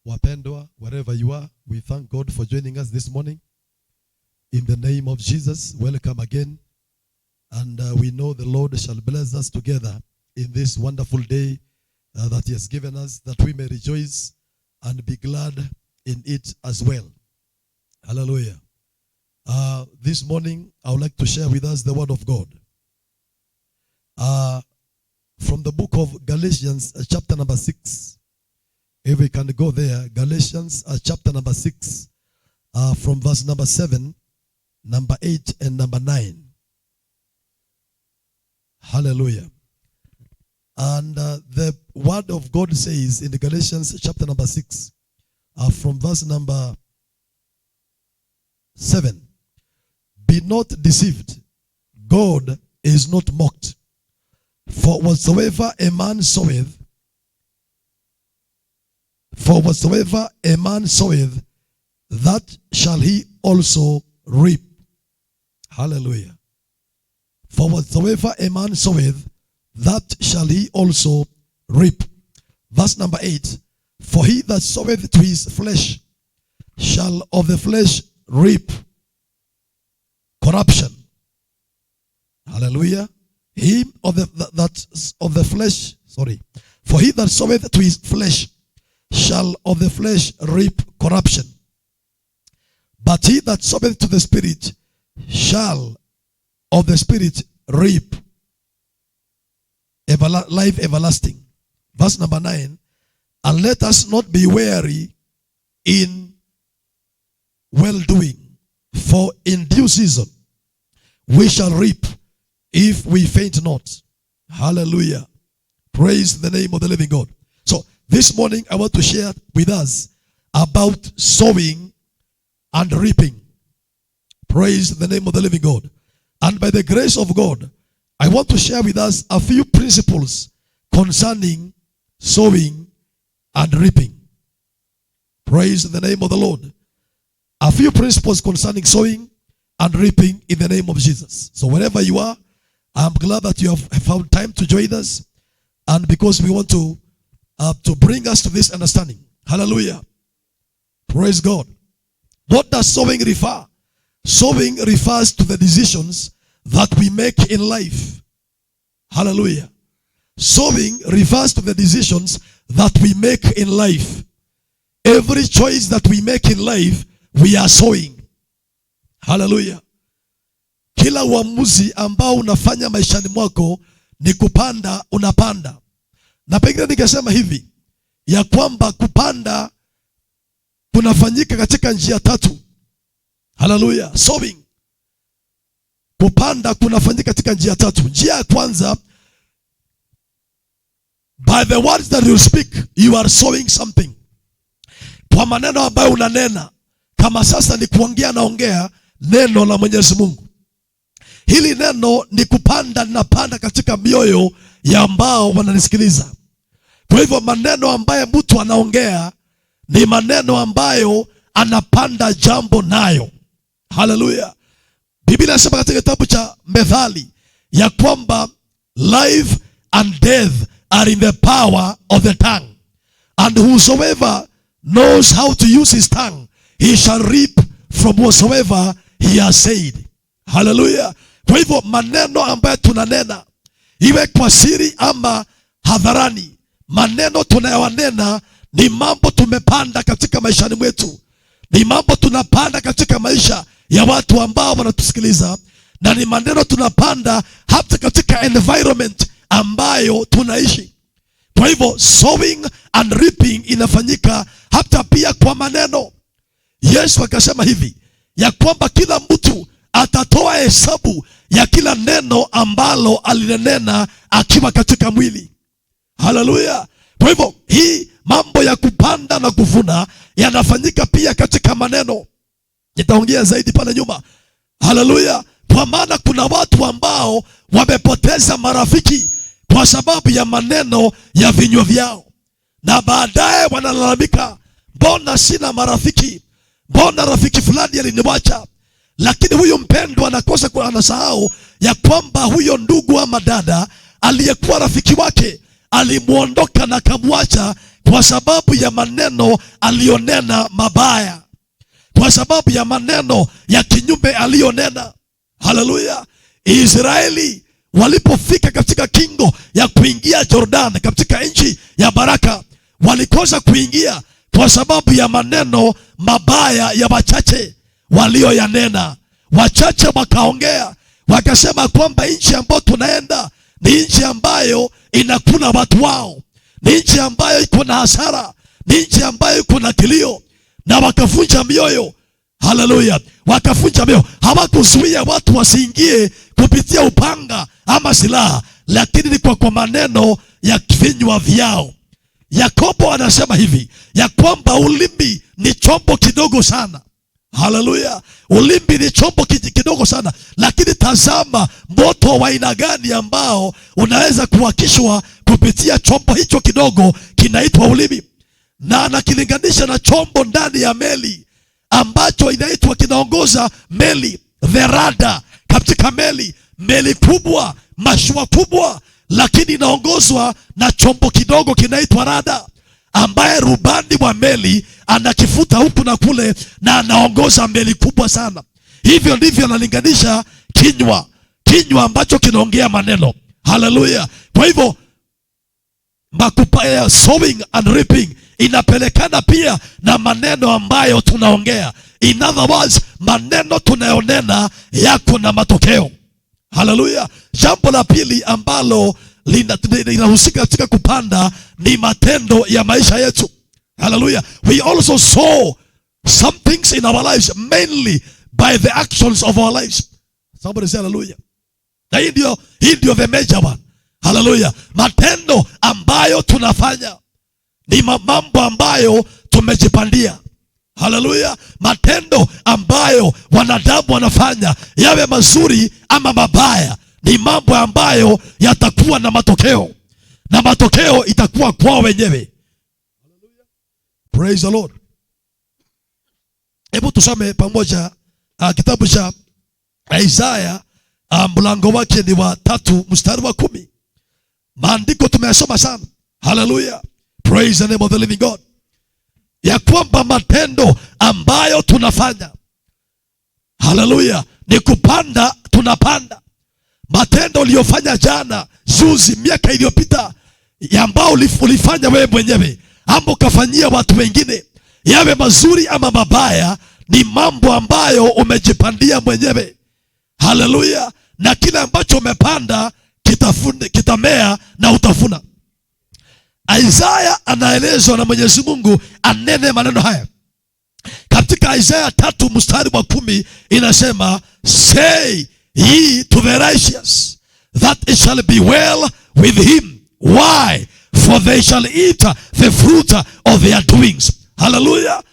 Wapendwa, wherever you are, we thank God for joining us this morning. In the name of Jesus, welcome again. And we know the Lord shall bless us together in this wonderful day that He has given us, that we may rejoice and be glad in it as well. Hallelujah. This morning, I would like to share with us the Word of God. From the book of Galatians, chapter number 6. If we can go there, Galatians chapter number 6, from verse number 7, number 8, and number 9. Hallelujah. And the Word of God says in the Galatians chapter number 6, from verse number 7, be not deceived, God is not mocked. For whatsoever a man soweth, that shall he also reap. Hallelujah. For whatsoever a man soweth, that shall he also reap. Verse number 8. For he that soweth to his flesh shall of the flesh reap corruption. Hallelujah. For he that soweth to his flesh shall of the flesh reap corruption. But he that soweth to the Spirit shall of the Spirit reap life everlasting. Verse number 9. And let us not be weary in well-doing, for in due season we shall reap if we faint not. Hallelujah. Praise the name of the living God. So this morning I want to share with us about sowing and reaping. Praise the name of the living God. And by the grace of God, I want to share with us a few principles concerning sowing and reaping. Praise the name of the Lord. A few principles concerning sowing and reaping in the name of Jesus. So wherever you are, I'm glad that you have found time to join us, and because we want to bring us to this understanding. Hallelujah. Praise God. What does sowing refer? Sowing refers to the decisions that we make in life. Hallelujah. Sowing refers to the decisions that we make in life. Every choice that we make in life, we are sowing. Hallelujah. Kila uamuzi ambao unafanya maishani mwako ni kupanda, unapanda. Na pengine ningesema hivi, ya kwamba kupanda kunafanyika katika njia tatu. Hallelujah. Sowing. Kupanda kunafanyika katika njia tatu. Njia ya kwanza, by the words that you speak, you are sowing something. Kwa maneno ambayo unanena, kama sasa ni kuongea naongea neno la Mwenyezi Mungu. Hili neno ni kupanda, napanda katika mioyo ya ambao wananisikiliza. Kwa hivyo maneno ambayo mtu anaongea ni maneno ambayo anapanda jambo nayo. Hallelujah. Biblia inasema katika kitabu cha Methali ya kwamba life and death are in the power of the tongue. And whosoever knows how to use his tongue, he shall reap from whatsoever he has said. Hallelujah. Kwa hivyo maneno ambayo tunanena, iwe kwa siri ama hadharani, maneno tunayowanena ni mambo tumepanda katika maishani mwetu. Ni mambo tunapanda katika maisha ya watu ambao wanatusikiliza, na ni maneno tunapanda hata katika environment ambayo tunaishi. Kwa hivyo sowing and reaping inafanyika hata pia kwa maneno. Yesu akasema hivi, ya kwamba kila mtu atatoa hesabu ya kila neno ambalo alinena akiwa katika mwili. Hallelujah. Kwa hivyo hii mambo ya kupanda na kuvuna yanafanyika pia katika maneno. Nitaongea zaidi pale nyuma. Hallelujah. Kwa maana kuna watu ambao wamepoteza marafiki kwa sababu ya maneno ya vinywa vyao, na baadaye wanalalamika, mbona sina marafiki? Mbona rafiki fulani aliniwacha? Lakini huyo mpendwa anakosa, anasahau ya kwamba huyo ndugu ama dada aliyekuwa rafiki wake alimuondoka na kamwacha kwa sababu ya maneno alionena mabaya, kwa sababu ya maneno ya kinyume alionena. Haleluya. Israeli walipofika katika kingo ya kuingia Jordan, katika nchi ya baraka, walikosa kuingia kwa sababu ya maneno mabaya ya wachache walioyanena. Wachache wakaongea wakasema kwamba nchi ambayo tunaenda ni nchi ambayo inakula watu wao, ni nchi ambayo iko na hasara, ni nchi ambayo iko na kilio, na wakavunja mioyo. Haleluya. Wakavunja mioyo. Hawakuzuia watu wasiingie kupitia upanga ama silaha, lakini ni kwa maneno ya vinywa vyao. Yakobo anasema hivi ya kwamba ulimi ni chombo kidogo sana. Haleluya. Ulimi ni chombo kidogo sana, lakini tazama moto wa aina gani ambao unaweza kuwakishwa kupitia chombo hicho kidogo kinaitwa ulimi. Na anakilinganisha na chombo ndani ya meli ambacho inaitwa, kinaongoza meli, the rudder katika meli, meli kubwa, mashua kubwa, lakini inaongozwa na chombo kidogo kinaitwa rudder, ambaye rubani wa meli anakifuta huku na kule na anaongoza meli kubwa sana. Hivyo ndivyo analinganisha kinywa ambacho kinaongea maneno. Haleluya. Kwa hivyo sowing and reaping inapelekana pia na maneno ambayo tunaongea. In other words, maneno tunayonena yako na matokeo. Haleluya. Jambo la pili ambalo linahusika katika kupanda ni matendo ya maisha yetu. Hallelujah. We also sow some things in our lives, mainly by the actions of our lives. Somebody say hallelujah. Na hii ndio the major one. Hallelujah. Matendo ambayo tunafanya ni mambo ambayo tumejipandia. Hallelujah. Matendo ambayo wanadamu wanafanya, yawe mazuri ama mabaya, ni mambo ambayo yatakuwa na matokeo, na matokeo itakuwa kwao wenyewe. Praise the Lord. Hebu tusome pamoja kitabu cha Isaya, mlango wake ni wa 3 mstari wa 10. Maandiko tumeyasoma sana. Hallelujah. Praise the name of the living God. Ya kwamba matendo ambayo tunafanya, hallelujah, ni kupanda, tunapanda. Matendo uliyofanya jana, juzi, miaka iliyopita, ambao ulifanya wewe mwenyewe ama ukafanyia watu wengine, yawe mazuri ama mabaya, ni mambo ambayo umejipandia mwenyewe. Haleluya. Na kile ambacho umepanda kitamea na utavuna. Isaya anaelezwa na Mwenyezi Mungu anene maneno haya. Katika Isaya 3 mstari wa 10 inasema, say ye to the righteous that it shall be well with him. Why? For they shall eat the fruit of their doings. Hallelujah.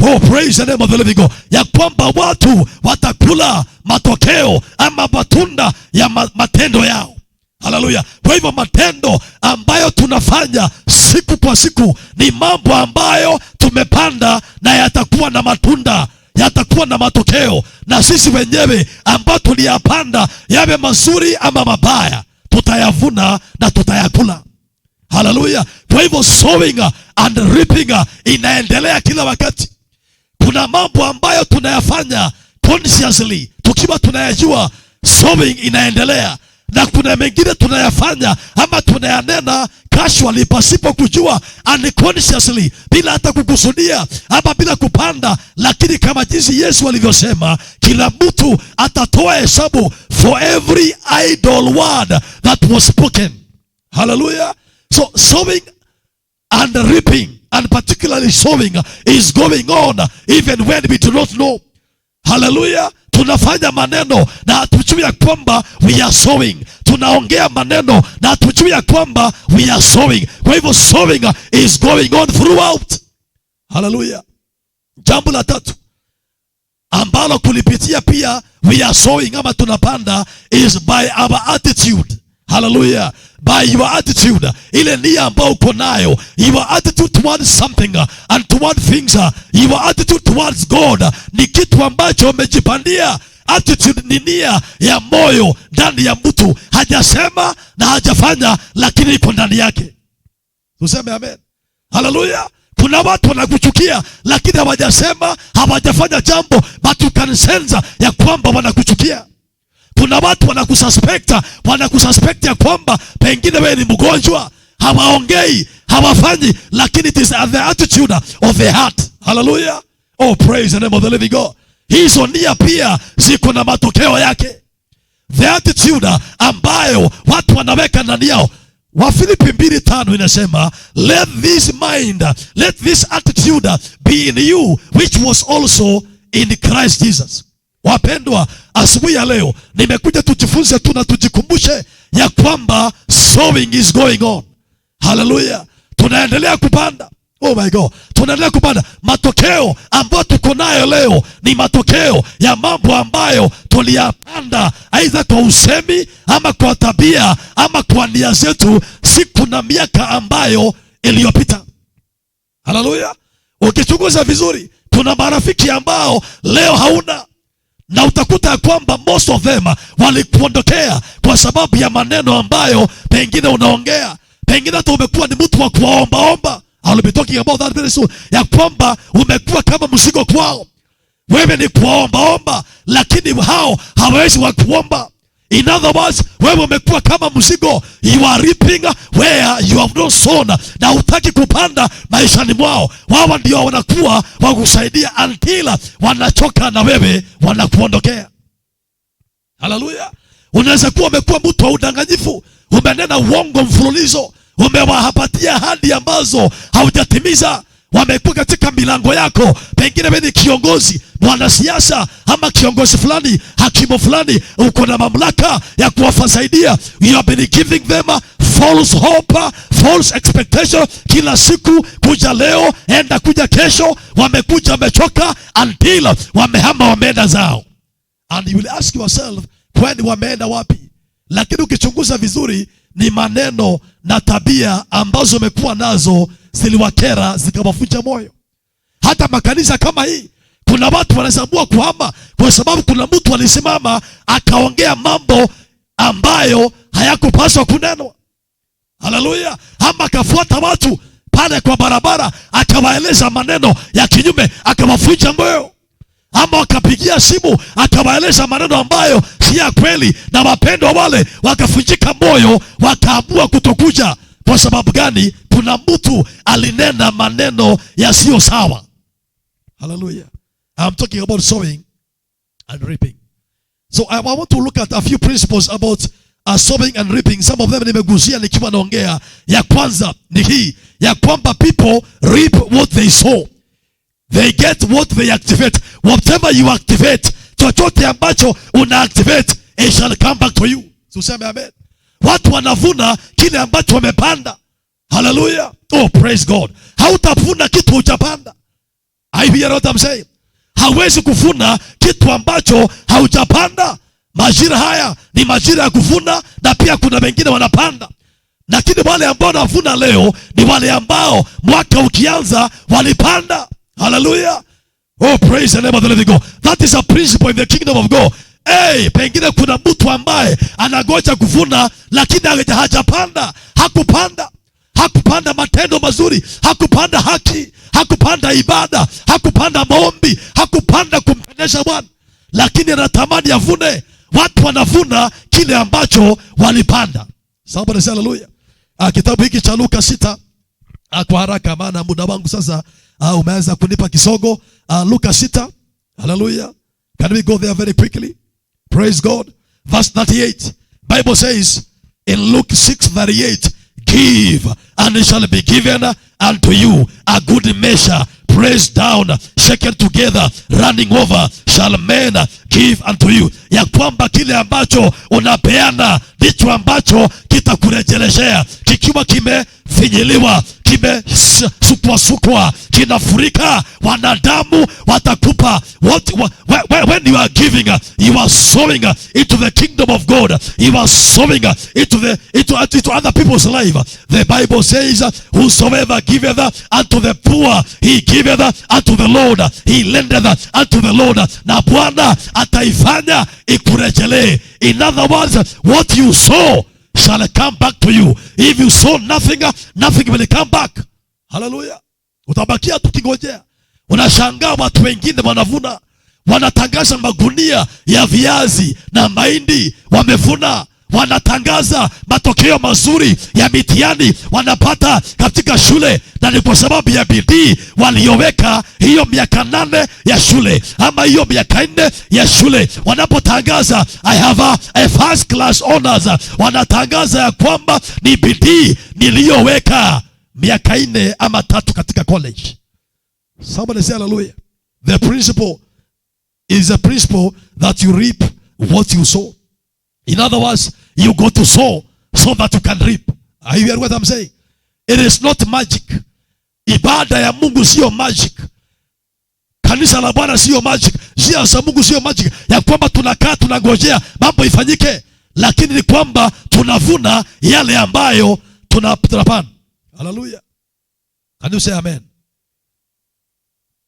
Oh, praise the name of the living God. Ya kwamba watu watakula matokeo ama matunda ya matendo yao. Hallelujah. Kwa hivyo matendo ambayo tunafanya siku kwa siku ni mambo ambayo tumepanda, na yatakuwa na matunda, yatakuwa na matokeo. Na sisi wenyewe ambao tuliyapanda, yawe mazuri ama mabaya, tutayavuna na tutayakula. Hallelujah. Kwa hivyo sowing and reaping inaendelea kila wakati. Kuna mambo ambayo tunayafanya consciously, tukiwa tunayajua, sowing inaendelea. Na kuna mengine tunayafanya ama tunayanena casually, pasipo kujua, unconsciously, bila hata kukusudia ama bila kupanda. Lakini kama jinsi Yesu alivyosema, kila mtu atatoa hesabu for every idle word that was spoken. Hallelujah. So sowing and reaping, and particularly sowing, is going on even when we do not know. Hallelujah. Tunafanya maneno na hatujui ya kwamba we are sowing. Tunaongea maneno na hatujui ya kwamba we are sowing. Kwa hivyo sowing is going on throughout. Hallelujah. Jambo la 3 ambalo kulipitia pia we are sowing ama tunapanda is by our attitude. Hallelujah. By your attitude, ile nia ambayo uko nayo, your attitude towards something and towards things, your attitude towards God ni kitu ambacho umejipandia. Attitude ni nia ya moyo ndani ya mtu, hajasema na hajafanya, lakini iko ndani yake. Tuseme amen. Hallelujah. Kuna watu wanakuchukia lakini hawajasema, hawajafanya jambo, but you can sense ya kwamba wanakuchukia. Kuna watu wanakususpect ya kwamba pengine wewe ni mgonjwa, hawaongei, hawafanyi, lakini it is the attitude of the heart. Hallelujah. Oh, praise the name of the living God. Hizo nia pia ziko na matokeo yake. The attitude ambayo watu wanaweka ndani yao. Wafilipi 2:5 inasema, let this attitude be in you which was also in Christ Jesus. Wapendwa, asubuhi ya leo nimekuja tujifunze tu na tujikumbushe ya kwamba sowing is going on. Hallelujah. Tunaendelea kupanda. Oh my God. Tunaendelea kupanda. Matokeo ambayo tuko nayo leo ni matokeo ya mambo ambayo tuliyapanda, aidha kwa usemi ama kwa tabia ama kwa nia zetu siku na miaka ambayo iliyopita. Hallelujah. Ukichunguza vizuri, kuna marafiki ambao leo hauna, na utakuta kwamba most of them walikuondokea kwa sababu ya maneno ambayo pengine unaongea. Pengine hata umekuwa ni mtu wa kuwaombaomba. I'll be talking about that very soon. Ya kwamba umekuwa kama mzigo kwao. Wewe ni kuwaombaomba, lakini hao hawezi wakuomba. In other words, wewe umekuwa kama mzigo. You are reaping where you have not sown. Na hutaki kupanda maishani mwao. Wao ndio wanakuwa wakusaidia until wanachoka na wewe wanakuondokea. Hallelujah. Unaweza kuwa umekuwa mtu wa udanganyifu. Umenena uongo mfululizo. Umewahapatia ahadi ambazo haujatimiza. Wamekuwa katika milango yako. Pengine wewe ni kiongozi, mwanasiasa ama kiongozi fulani, hakimu fulani, uko na mamlaka ya kuwafasaidia. You have been giving them false hope, false expectation. Kila siku, kuja leo, enda kuja kesho. Wamekuja wamechoka until wamehama, wameenda zao. And you will ask yourself, kwani wameenda wapi? Lakini ukichunguza vizuri, ni maneno na tabia ambazo umekuwa nazo ziliwakera, zikawafuja moyo. Hata makanisa kama hii, kuna watu wanaamua kuhama kwa sababu kuna mtu alisimama akaongea mambo ambayo hayakupaswa kunenwa. Hallelujah. Ama akafuata watu pale kwa barabara akawaeleza maneno ya kinyume, akawafuja moyo. Ama wakapigia simu akawaeleza maneno ambayo si ya kweli, na wapendwa wale wakafujika moyo, wakaamua kutokuja. Kwa sababu gani? Kuna mtu alinena maneno yasiyo sawa. Hallelujah. I'm talking about sowing and reaping. So I want to look at a few principles about sowing and reaping. Some of them nimegusia nikiwa naongea. Ya kwanza ni hii, ya kwamba people reap what they sow. They get what they activate. Whatever you activate, chochote ambacho una activate, it shall come back to you. Tuseme amen. Watu wanavuna kile ambacho wamepanda. Hallelujah. Oh, praise God. Hautavuna kitu hujapanda. I hear what I'm saying. Hawezi kuvuna kitu ambacho haujapanda. Majira haya ni majira ya kuvuna, na pia kuna wengine wanapanda. Lakini wale ambao wanavuna leo ni wale ambao mwaka ukianza walipanda. Hallelujah. Oh, praise the name of the living God. That is a principle in the kingdom of God. Hey, pengine kuna mtu ambaye anagoja kuvuna lakini hajapanda. Hakupanda matendo mazuri, hakupanda haki, hakupanda ibada, hakupanda maombi, hakupanda kumpendeza Bwana, lakini anatamani avune. Watu wanavuna kile ambacho walipanda. Somebody say hallelujah. Kitabu hiki cha Luka 6, kwa haraka maana muda wangu sasa umeanza kunipa kisogo. Luka 6. Hallelujah. Can we go there very quickly? Praise God. Verse 38. Bible says in Luke 6:38, give and it shall be given unto you, a good measure, pressed down, shaken together, running over, shall men give unto you. Ya kwamba kile ambacho unapeana ndicho ambacho kitakurejeleshea, kikiwa kimefinyiliwa, kimesukwa, kinafurika, wanadamu watakupa. When you are giving, you are sowing into the kingdom of God. You are sowing into other people's life. The Bible says, whosoever giveth unto the poor, he giveth unto the Lord. He lendeth unto the Lord. Na Bwana ataifanya ikurejelee. In other words, what you sow shall come back to you. If you sow nothing, nothing will come back. Haleluya. Utabakia tukingojea. Unashangaa watu wengine wanavuna, wanatangaza magunia ya viazi na mahindi wamevuna, wanatangaza matokeo mazuri ya mitihani wanapata katika shule, na ni kwa sababu ya bidii walioweka hiyo miaka 8 ya shule ama hiyo miaka 4 ya shule. Wanapotangaza I have a first class honors, wanatangaza ya kwamba ni bidii niliyoweka miaka 4 ama 3 katika college. Somebody say hallelujah. The principle is a principle that you reap what you sow. In other words, you go to sow so that you can reap. Are you hearing what I'm saying? It is not magic. Ibada ya Mungu sio magic. Kanisa la Bwana sio magic. Njia za Mungu sio magic ya kwamba tunakaa tunangojea mambo ifanyike, lakini ni kwamba tunavuna yale ambayo tunapanda. Hallelujah. Can you say amen?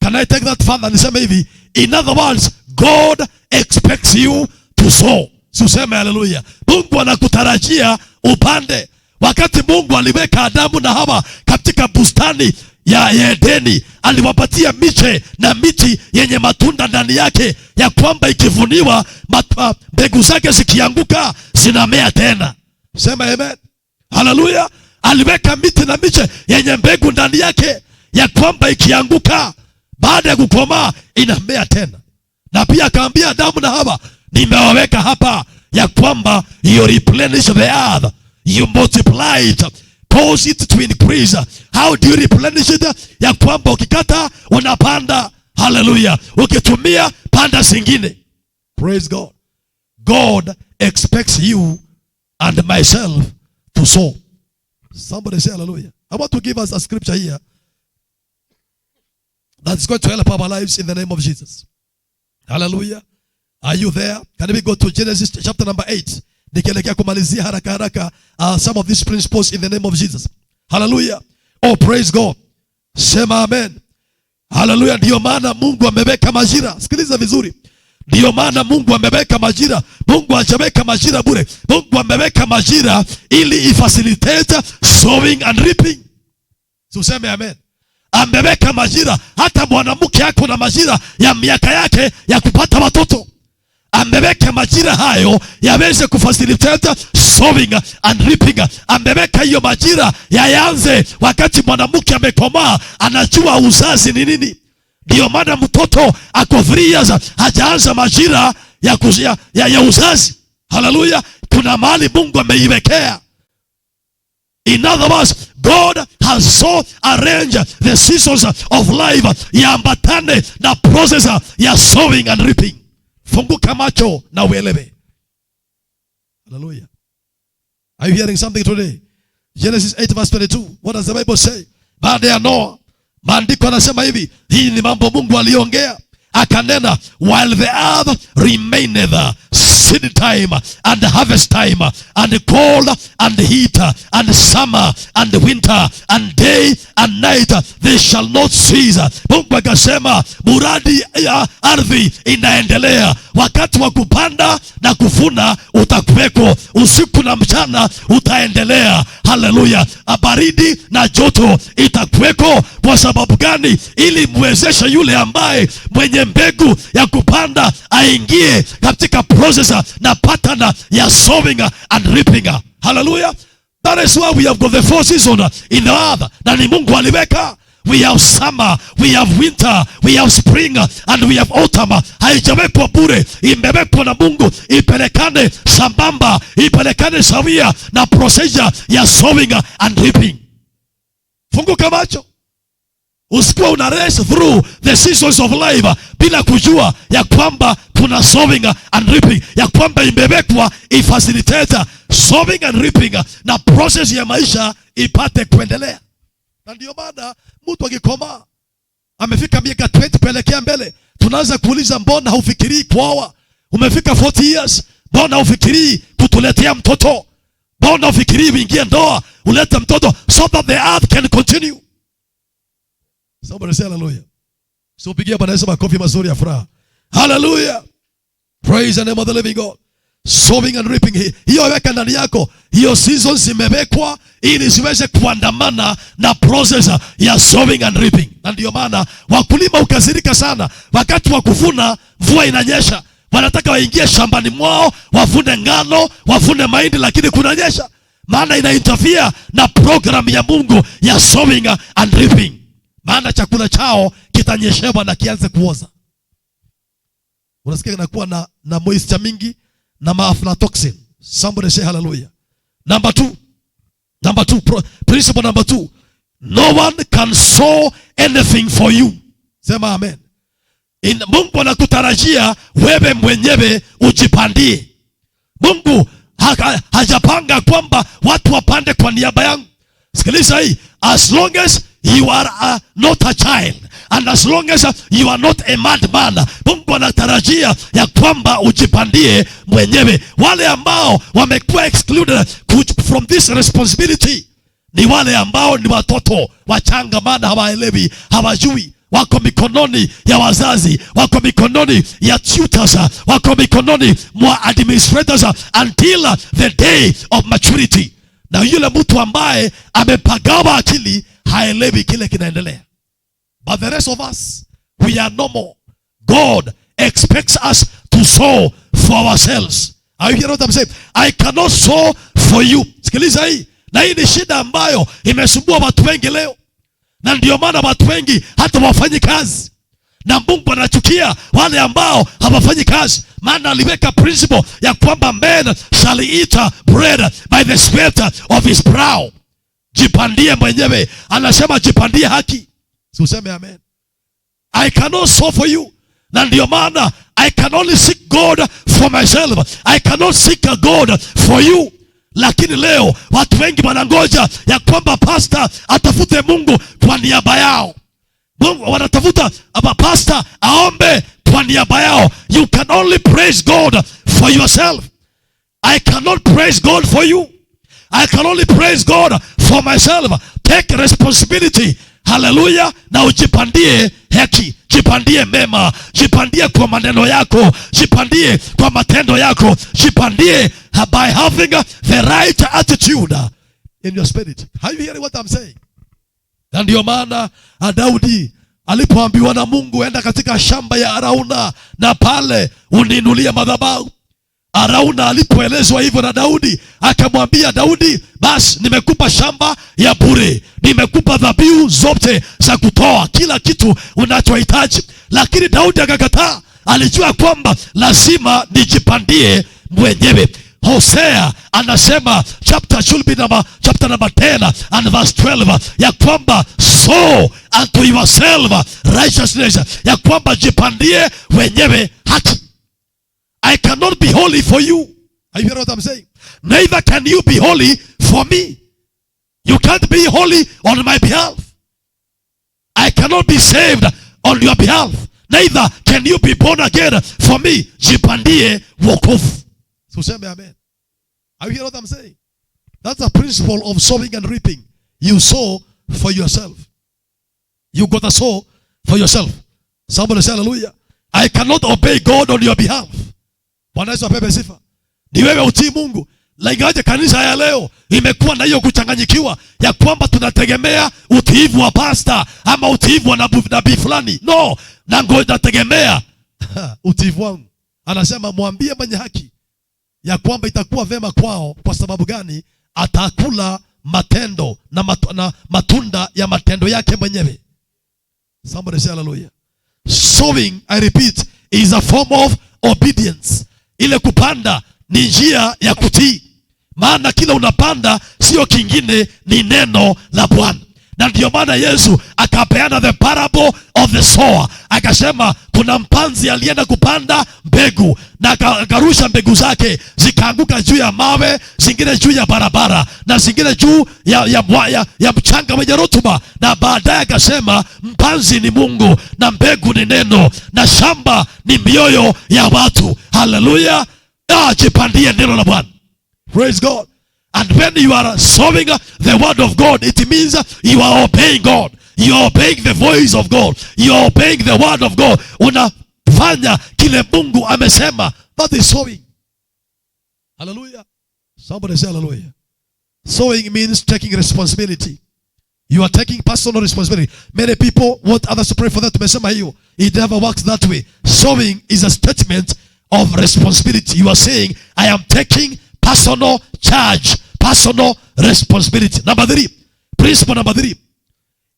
Can I take that further? Niseme hivi, in other words, God expects you to sow. Suseme haleluya. Mungu anakutarajia upande. Wakati Mungu aliweka Adamu na Hawa katika bustani ya Edeni, aliwapatia miche na miti yenye matunda ndani yake, ya kwamba ikivuniwa mbegu zake zikianguka zinamea tena. Sema amen. Haleluya. Aliweka miti na miche yenye mbegu ndani yake, ya kwamba ikianguka baada ya kukomaa inamea tena. Na pia akaambia Adamu na Hawa, nimewaweka hapa ya kwamba you replenish the earth, you multiply it, cause it to increase. How do you replenish it? Ya kwamba ukikata unapanda. Hallelujah. Ukitumia panda zingine. Praise God. God expects you and myself to sow. Somebody say hallelujah. I want to give us a scripture here that's going to help our lives in the name of Jesus. Hallelujah. Are you there? Can we go to Genesis chapter number 8? Nikielekea kumalizia haraka some of these principles in the name of Jesus. Hallelujah. Oh, praise God. Sema amen. Hallelujah. Ndiyo maana Mungu ameweka majira. Sikiliza vizuri. Ndiyo maana Mungu ameweka majira. Mungu hajaweka majira bure. Mungu ameweka majira ili ifacilitate sowing and reaping. Tuseme amen. Ameweka majira. Hata mwanamke yako na majira ya miaka yake ya kupata watoto. Ameweka majira hayo yaweze kufacilitate sowing and reaping. Ameweka hiyo majira yaanze wakati mwanamke amekomaa, anajua uzazi ni nini. Ndio maana mtoto ako 3 years hajaanza majira ya uzazi. Hallelujah. Kuna mahali Mungu ameiwekea. In other words, God has so arranged the seasons of life yaambatane na process ya sowing and reaping. Funguka macho na uelewe. Hallelujah. Are you hearing something today? Genesis 8 verse 22. What does the Bible say? Baada ya Noah, maandiko yanasema hivi, hii ni mambo Mungu aliongea, akanena, while the earth remaineth, seed time and harvest time, and cold and heat, and summer and winter, and day and night, they shall not cease. Mungu akasema muradi ya ardhi inaendelea, wakati wa kupanda na kuvuna utakuweko, usiku na mchana utaendelea. Haleluya. Baridi na joto itakuweko. Kwa sababu gani? Ili muwezeshe yule ambaye mwenye mbegu ya kupanda aingie katika process na pattern ya sowing and reaping. Hallelujah. That is why we have got the 4 seasons in the earth. Na ni Mungu aliweka. We have summer, we have winter, we have spring, and we have autumn. Haijawekwa bure, imewekwa na Mungu ipelekane sambamba, ipelekane sawia na procedure ya sowing and reaping. Funguka macho. Usikuwa una race through the seasons of life bila kujua ya kwamba kuna sowing and reaping, ya kwamba imewekwa ifacilitate sowing and reaping na process ya maisha ipate kuendelea. Na ndio maana mtu akikomaa amefika miaka 20 kuelekea mbele, tunaanza kuuliza, mbona haufikirii kuoa? Umefika 40 years, mbona haufikirii kutuletea mtoto? Mbona haufikirii uingie ndoa ulete mtoto so that the earth can continue? Somebody say hallelujah. So pigia Bwana Yesu makofi mazuri ya furaha. Hallelujah. Praise the name of the living God. Sowing and reaping. Hiyo weka ndani yako. Hiyo season zimewekwa ili ziweze kuandamana na process ya sowing and reaping. Na ndio maana wakulima ukasirika sana wakati wa kuvuna, mvua inanyesha. Wanataka waingie shambani mwao, wavune ngano, wavune mahindi, lakini kunanyesha. Maana ina interfere na program ya Mungu ya sowing and reaping. Maana chakula chao kitanyeshewa na kianze kuoza. Unasikia inakuwa na moisture mingi na aflatoxin. Somebody say hallelujah. Number two, principle number 2. No one can sow anything for you. Sema amen. Mungu anakutarajia wewe mwenyewe ujipandie. Mungu hajapanga kwamba watu wapande kwa niaba yangu. Sikiliza hii. As long as you are not a child, and as long as you are not a madman, Mungu anatarajia ya kwamba ujipandie mwenyewe. Wale ambao wamekuwa excluded from this responsibility ni wale ambao ni watoto wachanga, maana hawaelewi, hawajui. Wako mikononi ya wazazi, wako mikononi ya tutors, wako mikononi mwa administrators until the day of maturity. Na yule mtu ambaye amepagawa akili haelewi kile kinaendelea. But the rest of us, we are normal. God expects us to sow for ourselves. Are you hearing what I'm saying? I cannot sow for you. Sikiliza hii. Na hii ni shida ambayo imesumbua watu wengi leo. Na ndio maana watu wengi hata wafanyi kazi. Na Mungu anachukia wale ambao hawafanyi kazi. Maana aliweka principle ya kwamba man shall eat bread by the sweat of his brow. Jipandie mwenyewe. Anasema jipandie haki. Si useme amen. I cannot sow for you. Na ndio maana I can only seek God for myself. I cannot seek a God for you. Lakini leo watu wengi wanangoja ya kwamba pastor atafute Mungu kwa niaba yao. Mungu wanatafuta pastor aombe kwa niaba yao. You can only praise God for yourself. I cannot praise God for you. I can only praise God for myself. Take responsibility. Hallelujah. Na ujipandie haki, jipandie mema, jipandie kwa maneno yako, jipandie kwa matendo yako, jipandie by having the right attitude in your spirit. Are you hearing what I'm saying? Na ndio maana Daudi alipoambiwa na Mungu enda katika shamba ya Arauna na pale uniinulie madhabahu. Arauna alipoelezwa hivyo na Daudi, akamwambia Daudi, basi nimekupa shamba ya bure, nimekupa dhabihu zote za kutoa, kila kitu unachohitaji. Lakini Daudi akakataa. Alijua kwamba lazima nijipandie mwenyewe. Hosea anasema chapter number 10 and verse 12 ya kwamba sow unto yourself righteousness, ya kwamba jipandie wenyewe haki. I cannot be holy for you. Are you hearing what I'm saying? Neither can you be holy for me. You can't be holy on my behalf. I cannot be saved on your behalf. Neither can you be born again for me. Jipandie wokovu. So say amen. Are you hearing what I'm saying? That's the principle of sowing and reaping. You sow for yourself. You got to sow for yourself. Somebody say hallelujah. I cannot obey God on your behalf. Bwana Yesu apewe sifa. Ni wewe utii Mungu. Ingawaje kanisa ya leo imekuwa na hiyo kuchanganyikiwa ya kwamba tunategemea utiivu wa pastor ama utiivu wa nabii fulani. No, na ngoja nategemea utiivu wangu. Anasema mwambie mwenye haki ya kwamba itakuwa vema kwao. Kwa sababu gani? Atakula matendo na matunda ya matendo yake mwenyewe. Somebody say hallelujah. Sowing, I repeat, is a form of obedience. Ile kupanda ni njia ya kutii. Maana kila unapanda sio kingine, ni neno la Bwana. Na ndio maana Yesu akapeana the parable of the sower. Akasema kuna mpanzi alienda kupanda mbegu na akarusha mbegu zake, zikaanguka juu ya mawe, zingine juu ya barabara na zingine juu ya mchanga wenye rutuba. Na baadaye akasema mpanzi ni Mungu na mbegu ni neno na shamba ni mioyo ya watu. Hallelujah. Jipandie neno la Bwana. Praise God. And when you are sowing the word of God, it means you are obeying God. You are obeying the voice of God. You are obeying the word of God. Unafanya kile Mungu amesema. That is sowing. Hallelujah. Somebody say hallelujah. Sowing means taking responsibility. You are taking personal responsibility. Many people want others to pray for them. Tumesema hiyo. It never works that way. Sowing is a statement of responsibility. You are saying, I am taking personal charge, personal responsibility. Number 3. Principle number 3.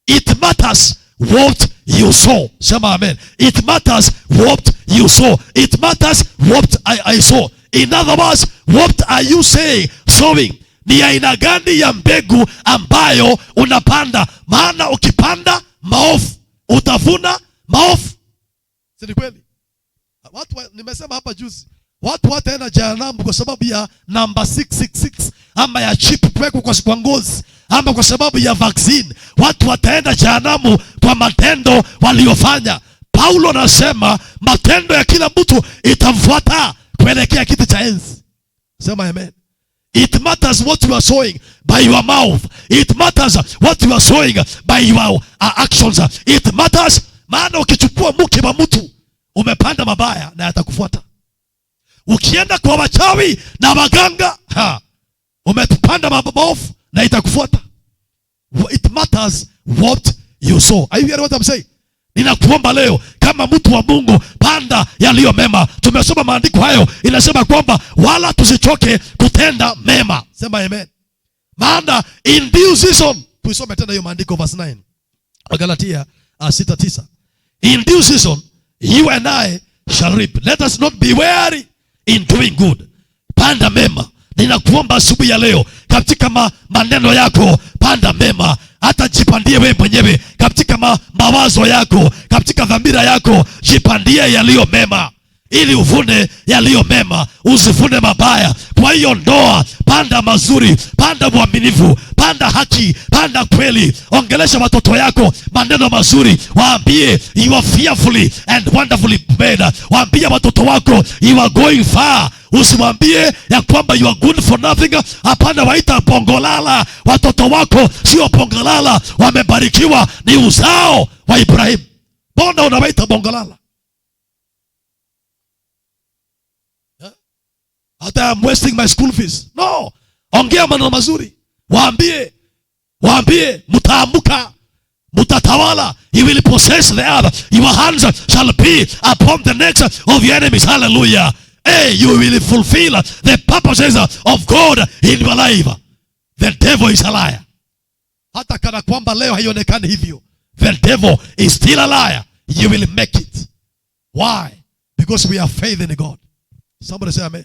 It matters what you sow. Sema amen. It matters what you sow. It matters what I sow. In other words, what are you saying? Sowing. Ni aina gani ya mbegu ambayo unapanda? Maana ukipanda maovu, utavuna maovu. Si kweli? Watu nimesema hapa juzi, watu wataenda jehanamu kwa sababu ya namba 666 ama ya chip kuwekwa kwa ngozi ama kwa sababu ya vaccine. Watu wataenda jehanamu kwa matendo waliofanya. Paulo anasema matendo ya kila mtu itamfuata kuelekea kiti cha enzi. Sema amen. It matters what you are sowing by your mouth. It matters what you are sowing by your actions. It matters, maana ukichukua mke wa mtu umepanda mabaya na yatakufuata. Ukienda kwa wachawi na waganga, umepanda maovu na itakufuata. It matters what you sow. Are you hearing what I'm saying? Ninakuomba leo kama mtu wa Mungu, panda yaliyo mema. Tumesoma maandiko hayo, inasema kwamba wala tusichoke kutenda mema. Sema amen. Maana in due season, tuisome tena hiyo maandiko verse 9. Galatia 6:9. In due season you and I shall reap. Let us not be weary in doing good. Panda mema. Ninakuomba asubuhi ya leo katika maneno yako, panda mema. Hata jipandie wewe mwenyewe katika mawazo yako, katika dhamira yako, jipandie yaliyo mema ili uvune yaliyo mema, usivune mabaya. Kwa hiyo ndoa, panda mazuri, panda uaminifu, panda haki, panda kweli. Ongelesha watoto yako maneno mazuri, waambie you are fearfully and wonderfully made. Waambie watoto wako you are going far. Usimwambie ya kwamba you are good for nothing. Hapana, waita pongolala. Watoto wako sio pongolala, wamebarikiwa, ni uzao wa Ibrahim. Mbona unawaita pongolala? Hata I'm wasting my school fees. No. Ongea maneno mazuri. Waambie mtaamuka, mtatawala. You will possess the earth. Your hands shall be upon the necks of your enemies. Hallelujah. Hey, you will fulfill the purposes of God in your life. The devil is a liar. Hata kana kwamba leo haionekani hivyo, the devil is still a liar. You will make it. Why? Because we have faith in God. Somebody say amen.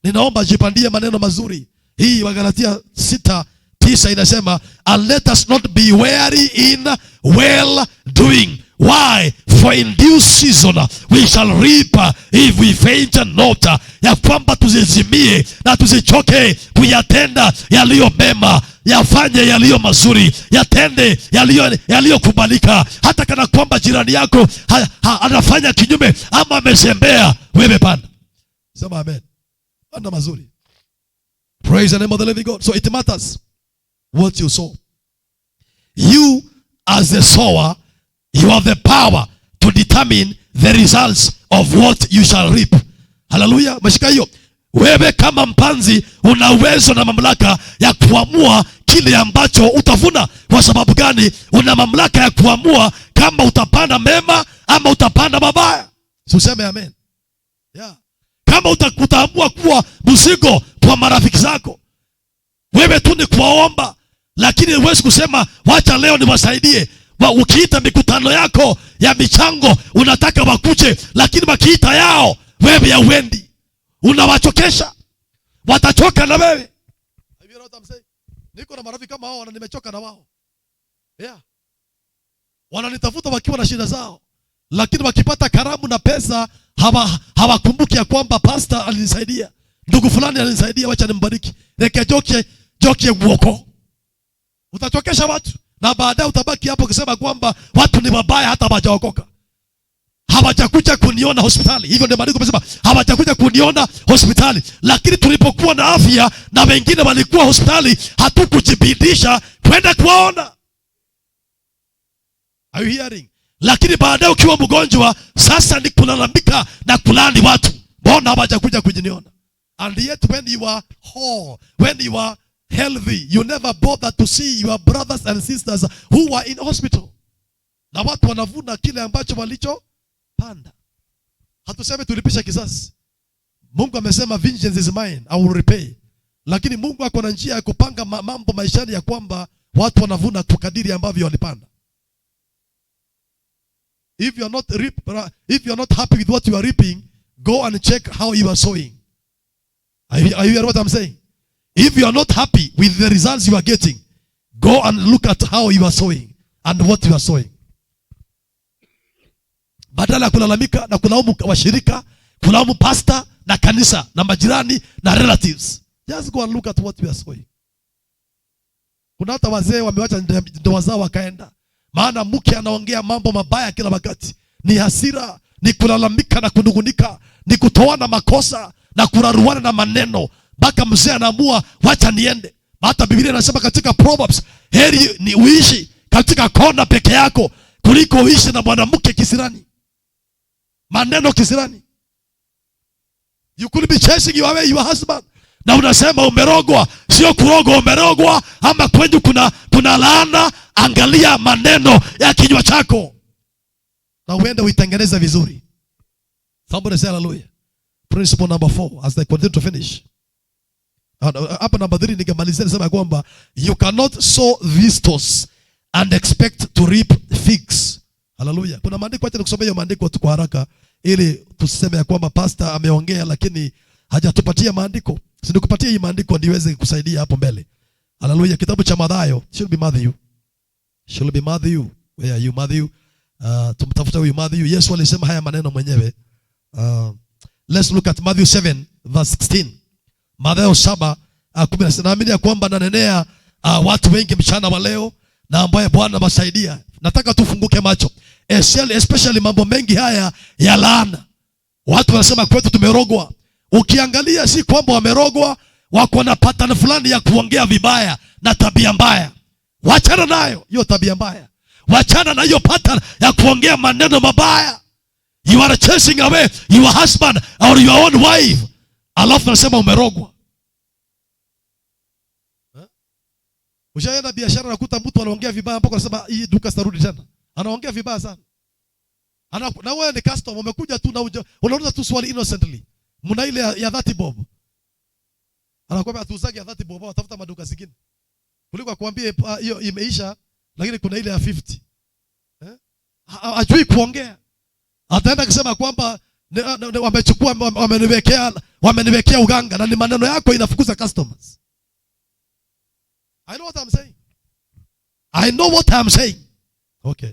Ninaomba jipandie maneno mazuri. Hii Wagalatia 6:9 inasema, and let us not be weary in well doing. Why? For in due season we shall reap if we faint not. Ya kwamba tuzizimie na tusichoke kuyatenda yaliyo mema. Yafanye yaliyo mazuri, yatende yaliyo kubalika. Hata kana kwamba jirani yako anafanya kinyume ama amezembea, wewe panda. Sema amen. Panda mazuri. Praise the name of the living God. So it matters what you sow. You as the sower, you have the power to determine the results of what you shall reap. Hallelujah. Mashika hiyo. Wewe kama mpanzi una uwezo na mamlaka ya kuamua kile ambacho utavuna. Kwa sababu gani? Una mamlaka ya kuamua kama utapanda mema ama utapanda mabaya. Useme amen. Yeah. Kama utaamua kuwa mzigo kwa marafiki zako, wewe tu ni kuwaomba, lakini huwezi kusema wacha leo niwasaidie. Ukiita mikutano yako ya michango unataka wakuje, lakini wakiita yao wewe ya uendi, unawachokesha. Watachoka na wewe. Niko na marafiki kama hao, na nimechoka na wao. Yeah. Wananitafuta wakiwa na shida zao, lakini wakipata karamu na pesa hawakumbuki ya kwamba pastor alinisaidia, ndugu fulani alinisaidia, wacha nimbariki. Reke joke uoko. Utachokesha watu na baadaye utabaki hapo kusema kwamba watu ni wabaya hata hawajaokoka. Hawajakuja kuniona hospitali. Hivyo ndio maandiko yanasema hawajakuja kuniona hospitali. Lakini tulipokuwa na afya na wengine walikuwa hospitali, hatukujibidisha kwenda kuwaona. Are you hearing? Lakini baadaye ukiwa mgonjwa, sasa ni kulalamika na kulani watu. Mbona hawajakuja kuniona? And yet when you are whole, when you are healthy, you never bother to see your brothers and sisters who were in hospital. Na watu wanavuna kile ambacho walichopanda. Hatuseme tulipisha kisasi. Mungu amesema vengeance is mine, I will repay. Lakini Mungu ako na njia ya kupanga mambo maishani ya kwamba watu wanavuna kwa kadiri ambavyo walipanda. If you are not happy with what you are reaping, go and check how you are sowing. Are you hearing what I'm saying? If you are not happy with the results you are getting, go and look at how you are sowing and what you are sowing. Badala ya kulalamika na kulaumu washirika, kulaumu pastor na kanisa na majirani na relatives, just go and look at what you are sowing. Kuna hata wazee wamewacha ndoa zao wakaenda, maana mke anaongea mambo mabaya kila wakati. Ni hasira, ni kulalamika na kunungunika, ni kutoana makosa na kuraruana na maneno, mpaka mzee anaamua wacha niende. Hata Biblia inasema katika Proverbs, heri ni uishi katika kona peke yako kuliko uishi na mwanamke kisirani. Maneno kisirani. You could be chasing your husband, na unasema umerogwa. Sio kurogwa, umerogwa. Ama kwenye kuna laana. Angalia maneno ya kinywa chako na uende uitengeneze vizuri. Somebody say hallelujah. Principle number 4 as they continue to finish. Hapa number 3 ningemalizia nisema kwamba you cannot sow vistos and expect to reap figs. Hallelujah. Kuna maandiko, acha nikusomee maandiko tu kwa haraka ili tuseme ya kwamba pastor ameongea lakini hajatupatia maandiko. Sinikupatia hii maandiko ndiweze kusaidia hapo mbele. Hallelujah. Kitabu cha Mathayo, should be Matthew. Where are you Matthew? Tumtafuta huyu Matthew. Yesu alisema haya maneno mwenyewe. Let's look at Matthew 7 verse 16. Mathayo 7:16. Naamini ya kwamba nanenea watu wengi mchana wa leo na ambaye Bwana masaidia. Nataka tufunguke macho. Especially mambo mengi haya ya laana. Watu wanasema kwetu tumerogwa. Ukiangalia si kwamba wamerogwa, wako na pattern fulani ya kuongea vibaya na tabia mbaya. Wachana nayo hiyo tabia mbaya. Wachana na hiyo pattern ya kuongea maneno mabaya. You are chasing away your husband or your own wife. Alafu nasema umerogwa. Ushaenda biashara nakuta mtu anaongea vibaya mpaka anasema hii duka sitarudi tena. Anaongea vibaya sana. Na wewe ni customer umekuja tu na unauliza tu swali innocently. Mna ile ya 30 bob. Anakuambia tuuzage ya 30 bob, tafuta maduka zingine. Kuliko akwambie hiyo imeisha lakini kuna ile ya 50. Hajui kuongea. Ataenda kusema kwamba wamechukua wameniwekea uganga na ni maneno yako inafukuza customers. I know what I'm saying. Okay.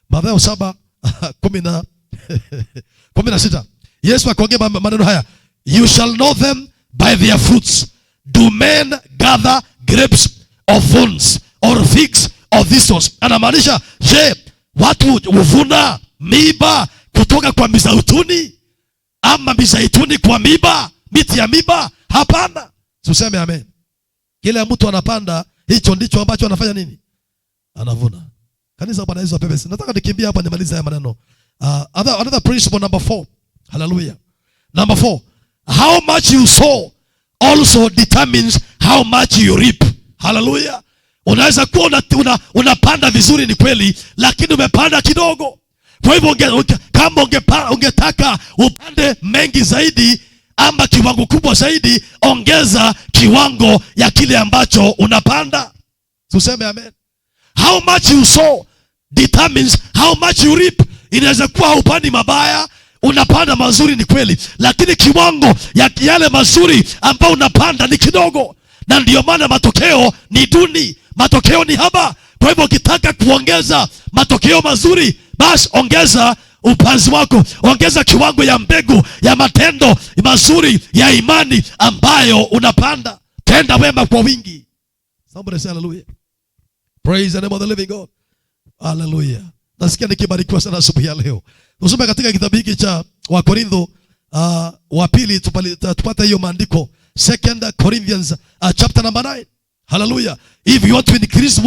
Mathayo 7:16. Yesu akaongea maneno haya. You shall know them by their fruits. Do men gather grapes of thorns or figs of thistles? Anamaanisha, je, watu huvuna miba kutoka kwa mizaituni ama mizaituni kwa miba, miti ya miba? Hapana. Tuseme amen. Kile mtu anapanda hicho ndicho ambacho anafanya nini? Anavuna. Kanisa Bwana Yesu apewe. Nataka nikimbia hapa nimalize haya maneno. Another principle number 4. Hallelujah. Number 4. How much you sow also determines how much you reap. Hallelujah. Unaweza kuwa unapanda vizuri ni kweli, lakini umepanda kidogo. Kwa hivyo kama ungetaka upande mengi zaidi ama kiwango kubwa zaidi, ongeza kiwango ya kile ambacho unapanda. Tuseme amen. How much you sow determines how much you reap. Inaweza kuwa upandi mabaya, unapanda mazuri ni kweli, lakini kiwango ya yale mazuri ambao unapanda ni kidogo. Na ndio maana matokeo ni duni, matokeo ni haba. Kwa hivyo ukitaka kuongeza matokeo mazuri, basi ongeza upanzi wako, ongeza kiwango ya mbegu ya matendo mazuri ya imani ambayo unapanda. Tenda wema kwa wingi. Somebody say hallelujah. Praise the name of the living God. Hallelujah. Nasikia nikibarikiwa sana asubuhi ya leo. Tusome katika kitabu hiki cha Wakorintho wa pili tupate hiyo maandiko. 2 Corinthians chapter number 9. Hallelujah. If you want to increase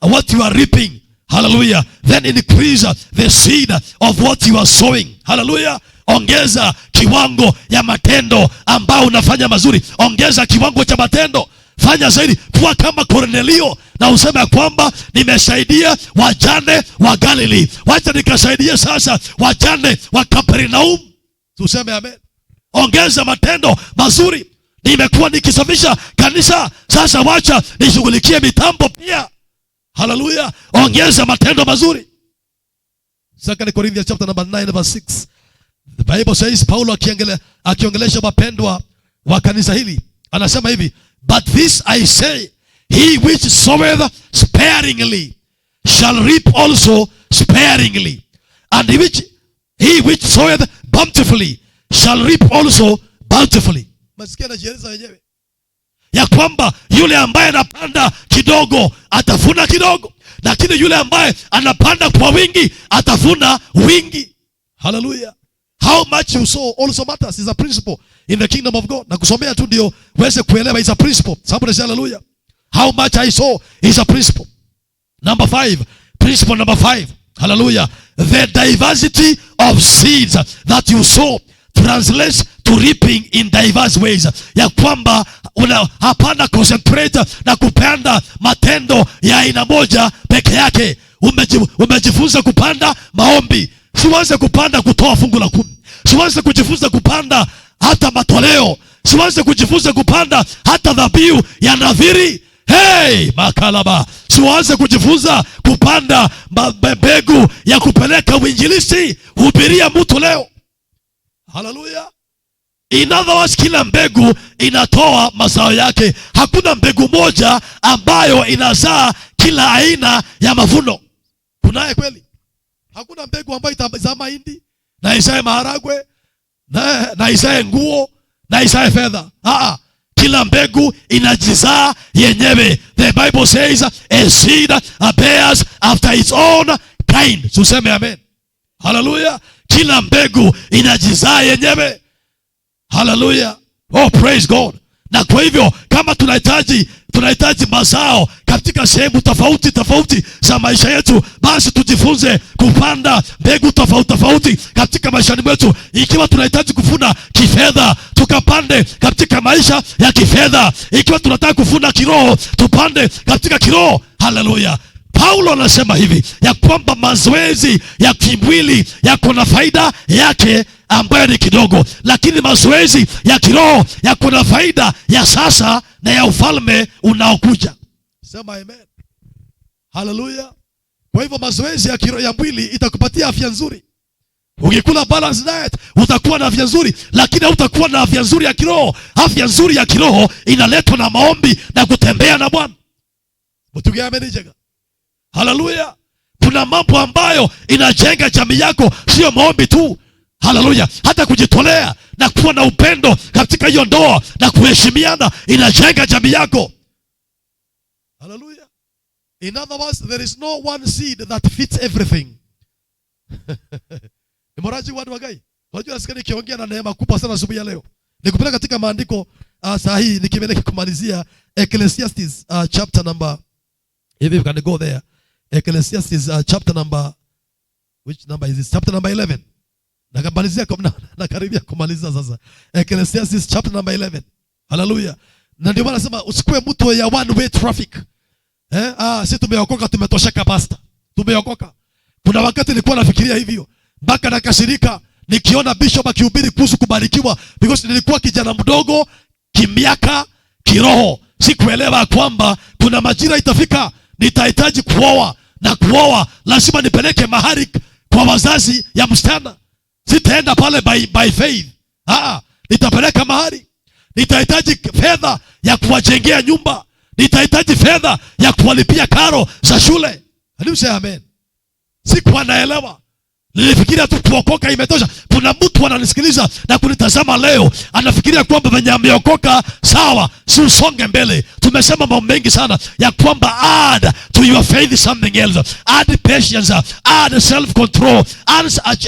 what you are reaping, hallelujah, then increase the seed of what you are sowing. Hallelujah. Ongeza kiwango ya matendo ambao unafanya mazuri. Ongeza kiwango cha matendo. Fanya zaidi. Kuwa kama Kornelio na useme kwamba nimesaidia wajane wa Galili, wacha nikasaidia sasa wajane wa Kapernaum. Tuseme amen. Ongeza matendo mazuri. Nimekuwa nikisafisha kanisa, sasa wacha nishughulikie mitambo pia. Hallelujah. Ongeza matendo mazuri. 2 Corinthians chapter number 9 verse 6. The Bible says, Paulo akiongelesha wapendwa wa kanisa hili, anasema hivi, but this I say, he which soweth sparingly shall reap also sparingly, and he which soweth bountifully shall reap also bountifully. Masikia najieleza wenyewe ya kwamba yule ambaye anapanda kidogo atavuna kidogo, lakini yule ambaye anapanda kwa wingi atavuna wingi. Hallelujah. How much you sow also matters. Is a principle in the kingdom of God. Na kusomea tu ndio uweze kuelewa, is a principle. Somebody say hallelujah. How much I sow is a principle. Number 5. Principle number 5. Hallelujah. The diversity of seeds that you sow translates to reaping in diverse ways. Ya kwamba hapana concentrate na kupanda matendo ya aina moja peke yake. Umejifunza kupanda maombi, siwanze kupanda kutoa fungu la 10. Siwanze kujifunza kupanda hata matoleo. Siwanze kujifunza kupanda hata dhabihu ya nadhiri. Hey, makalaba. Siwanze kujifunza kupanda mbegu ya kupeleka uinjilisti, hubiria mtu leo. Hallelujah. In other words, kila mbegu inatoa mazao yake. Hakuna mbegu moja ambayo inazaa kila aina ya mavuno. Kunaye kweli? Hakuna mbegu ambayo itazaa mahindi na isae maharagwe na isae nguo na isae fedha. Kila mbegu inajizaa yenyewe. The Bible says a seed bears after its own kind. Tuseme amen. Hallelujah. Kila mbegu inajizaa yenyewe. Hallelujah. Oh, praise God. Na kwa hivyo kama tunahitaji mazao katika sehemu tofauti za maisha yetu, basi tujifunze kupanda mbegu tofauti katika maisha yetu. Ikiwa tunahitaji kuvuna kifedha, tukapande katika maisha ya kifedha. Ikiwa tunataka kuvuna kiroho, tupande katika kiroho. Hallelujah. Paulo anasema hivi ya kwamba mazoezi ya kimwili yako na faida yake ambayo ni kidogo, lakini mazoezi ya kiroho yako na faida ya sasa na ya ufalme unaokuja. Sema amen. Hallelujah. Kwa hivyo mazoezi ya kiroho ya mwili itakupatia afya nzuri. Ukikula balance diet utakuwa na afya nzuri, lakini hutakuwa na afya nzuri ya kiroho. Afya nzuri ya kiroho inaletwa na maombi na kutembea na Bwana. Mtu gani jenga? Hallelujah. Kuna mambo ambayo inajenga jamii yako, sio maombi tu. Hallelujah. Hata kujitolea na kuwa na upendo katika hiyo ndoa na kuheshimiana inajenga jamii yako. Hallelujah. In other words, there is no one seed that fits everything. Imoraji wadu wagai. Unajua nasikia nikiongea na neema kubwa sana asubuhi ya leo. Nikupeleka katika maandiko saa hii nikimeleka kumalizia Ecclesiastes chapter number, if you can go there. Ecclesiastes chapter number, which number is this? Chapter number 11. Nakaribia kumaliza sasa. Ecclesiastes chapter number 11. Hallelujah. Na ndio maana nasema usikue mtu ya one way traffic. Sisi tumeokoka, tumetosheka pastor. Tumeokoka. Kuna wakati nilikuwa nafikiria hivyo, mpaka nakashirika nikiona bishop akihubiri kuhusu kubarikiwa, because nilikuwa kijana mdogo kimiaka kiroho. Sikuelewa kwamba kuna majira itafika nitahitaji kuoa, na kuoa lazima nipeleke mahari kwa wazazi ya msichana. Sitaenda pale by faith. Nitapeleka mahari. Nitahitaji fedha ya kuwajengea nyumba. Nitahitaji fedha ya kuwalipia karo za shule. Haleluya, amen. Sikuwa naelewa. Nilifikiria tu kuokoka imetosha. Kuna mtu ananisikiliza na kunitazama leo, anafikiria kwamba venye ameokoka sawa, si usonge mbele. Tumesema mambo mengi sana ya kwamba add to your faith something else. Add patience, add self-control,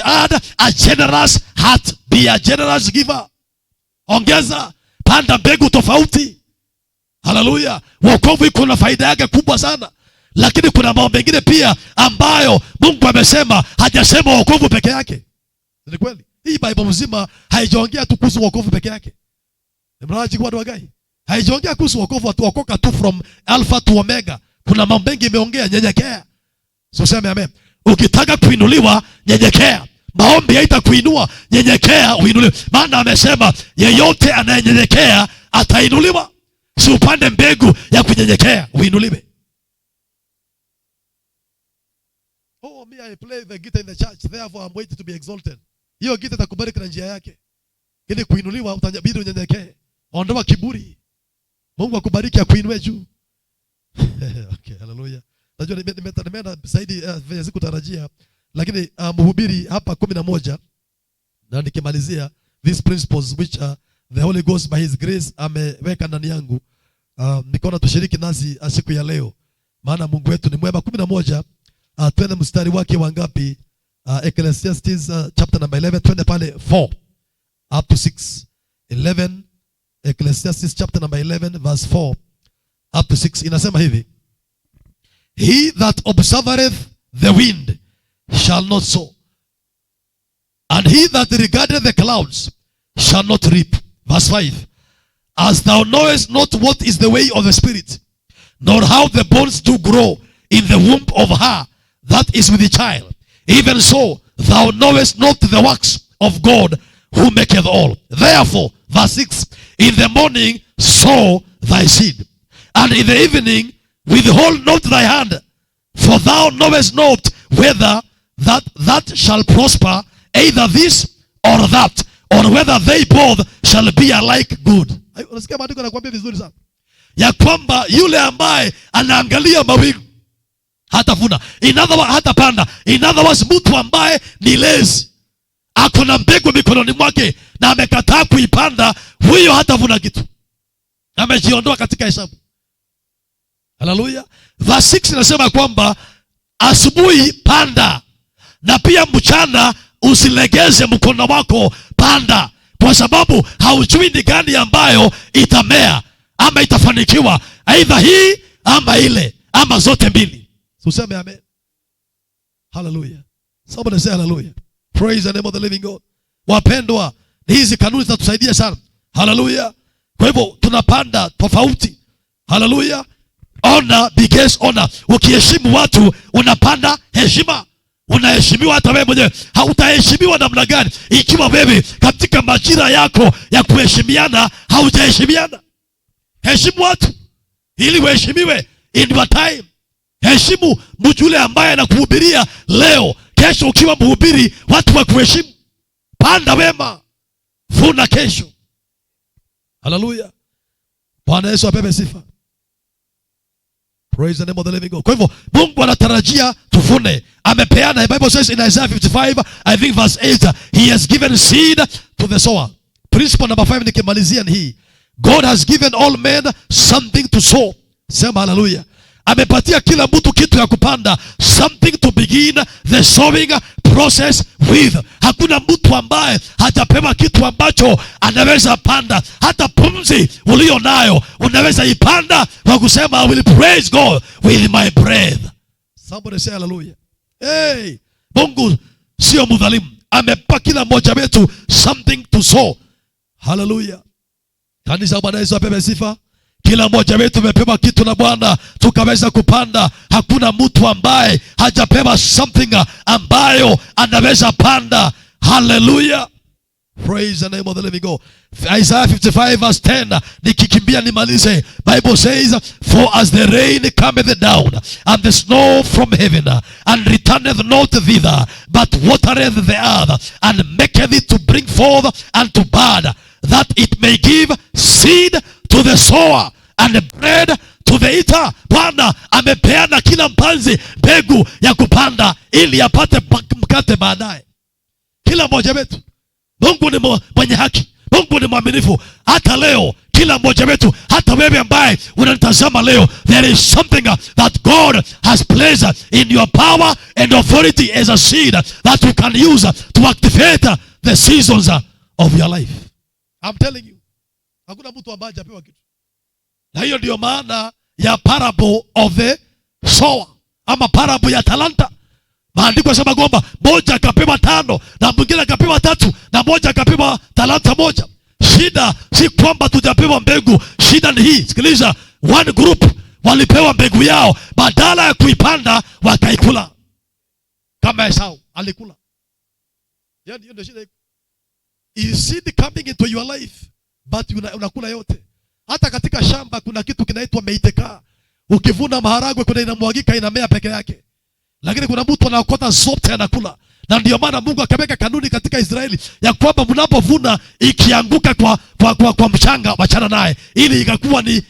add a generous heart. Be a generous giver. Ongeza, panda mbegu tofauti. Hallelujah. Wokovu iko na faida yake kubwa sana. Lakini kuna mambo mengine pia ambayo Mungu amesema, hajasema wokovu peke yake. Ni kweli? Hii Bible mzima haijaongea tu kuhusu wokovu peke yake. Mnawaji kwa watu gai. Haijaongea kuhusu wokovu watu wakoka tu from alpha to omega. Kuna mambo mengi imeongea, nyenyekea. So sema amen. Ukitaka kuinuliwa, nyenyekea. Maombi haitakuinua, nyenyekea uinuliwe. Maana amesema yeyote anayenyenyekea atainuliwa. Si upande mbegu ya kunyenyekea uinuliwe. Oh, me I play the guitar in the church, therefore I'm waiting to be exalted. Hiyo guitar itakubariki na njia yake. Ili kuinuliwa utabidi unyenyekee. Ondoa kiburi. Mungu akubariki akuinue juu. Okay, hallelujah. Najua nimeenda zaidi vile sikutarajia, lakini Mhubiri hapa 11 na nikimalizia these principles which the Holy Ghost by his grace ameweka ndani yangu, nikaona tushiriki nasi siku ya leo, maana Mungu wetu ni mwema. 11 twende mstari wake wangapi? Ecclesiastes chapter number 11, twende pale 4 up to 6. 11 Ecclesiastes chapter number 11 verse 4 up to 6 inasema hivi: He that observeth the wind shall not sow, and he that regardeth the clouds shall not reap. Verse 5: As thou knowest not what is the way of the Spirit, nor how the bones do grow in the womb of her that is with the child, even so thou knowest not the works of God who maketh all. Therefore, verse 6: In the morning sow thy seed, and in the evening withhold not thy hand, for thou knowest not whether that shall prosper, either this or that, or whether they both shall be alike good. Unasikia maandiko yanakuambia vizuri sana ya kwamba yule ambaye anaangalia mawingu hatavuna, hatapanda. In other words, mtu ambaye ni lazy, ako na mbegu mikononi mwake na amekataa kuipanda, huyo hatavuna kitu, amejiondoa katika hesabu. Hallelujah. Verse 6 inasema kwamba asubuhi panda, na pia mchana usilegeze mkono wako, panda, kwa sababu haujui ni gani ambayo itamea ama itafanikiwa, aidha hii ama ile ama zote mbili. Useme amen. Hallelujah. Somebody say hallelujah. Praise the name of the living God. Wapendwa, hizi kanuni zitatusaidia sana. Hallelujah. Kwa hivyo tunapanda tofauti. Hallelujah. Honor begets honor. Ukiheshimu watu unapanda heshima. Unaheshimiwa hata wewe mwenyewe. Hautaheshimiwa namna gani ikiwa wewe katika majira yako ya kuheshimiana haujaheshimiana? Heshimu watu ili uheshimiwe in your time. Heshimu mtu yule ambaye anakuhubiria leo, kesho ukiwa mhubiri watu wa kuheshimu. Panda wema, vuna kesho. Hallelujah. Bwana Yesu apewe sifa. Praise the name of the living God. Kwa hivyo Mungu anatarajia tuvune. Amepeana. The Bible says in Isaiah 55, I think verse 8, he has given seed to the sower. Principle number 5 nikimalizia ni hii: God has given all men something to sow. Sema hallelujah. Amepatia kila mtu kitu ya kupanda, something to begin the sowing process with. Hakuna mtu ambaye hajapewa kitu ambacho anaweza panda. Hata pumzi ulio nayo unaweza ipanda kwa kusema I will praise God with my breath. Somebody say hallelujah. Hey, Mungu sio mdhalimu. Amepa kila mmoja wetu something to sow. Hallelujah. Kanisa, Bwana Yesu apewe sifa. Kila mmoja wetu amepewa kitu na Bwana tukaweza kupanda. Hakuna mtu ambaye hajapewa something ambayo anaweza panda. Hallelujah. Praise the name of the living God. Isaiah 55 verse 10, nikikimbia nimalize. Bible says, for as the rain cometh down and the snow from heaven, and returneth not thither, but watereth the earth, and maketh it to bring forth and to bud, that it may give seed to the sower and bread to the eater. Bwana amepeana kila mpanzi mbegu ya kupanda ili apate mkate baadaye. Kila mmoja wetu. Mungu ni mwenye haki. Mungu ni mwaminifu. Hata leo kila mmoja wetu, hata wewe ambaye unanitazama leo, there is something that God has placed in your power and authority as a seed that you can use to activate the seasons of your life. I'm telling you. Hakuna mtu ambaye hajapewa kitu. Na hiyo ndio maana ya parable of the sower, ama parable ya talanta. Maandiko yanasema kwamba mmoja akapewa 5 na mwingine akapewa 3 na mmoja akapewa talanta moja. Shida si kwamba tujapewa mbegu, shida ni hii. Sikiliza, one group walipewa mbegu yao, badala ya kuipanda wakaikula. Kama Esau alikula. Yaani ndio shida. Is seed coming into your life, but unakula yote. Hata katika shamba kuna kitu kinaitwa meiteka. Ukivuna maharagwe kuna inamwagika inamea peke yake. Lakini kuna mtu anaokota zote anakula. Na ndio maana Mungu akaweka kanuni katika Israeli ya kwamba mnapovuna ikianguka kwa mchanga wachana naye, ili ikakuwa ni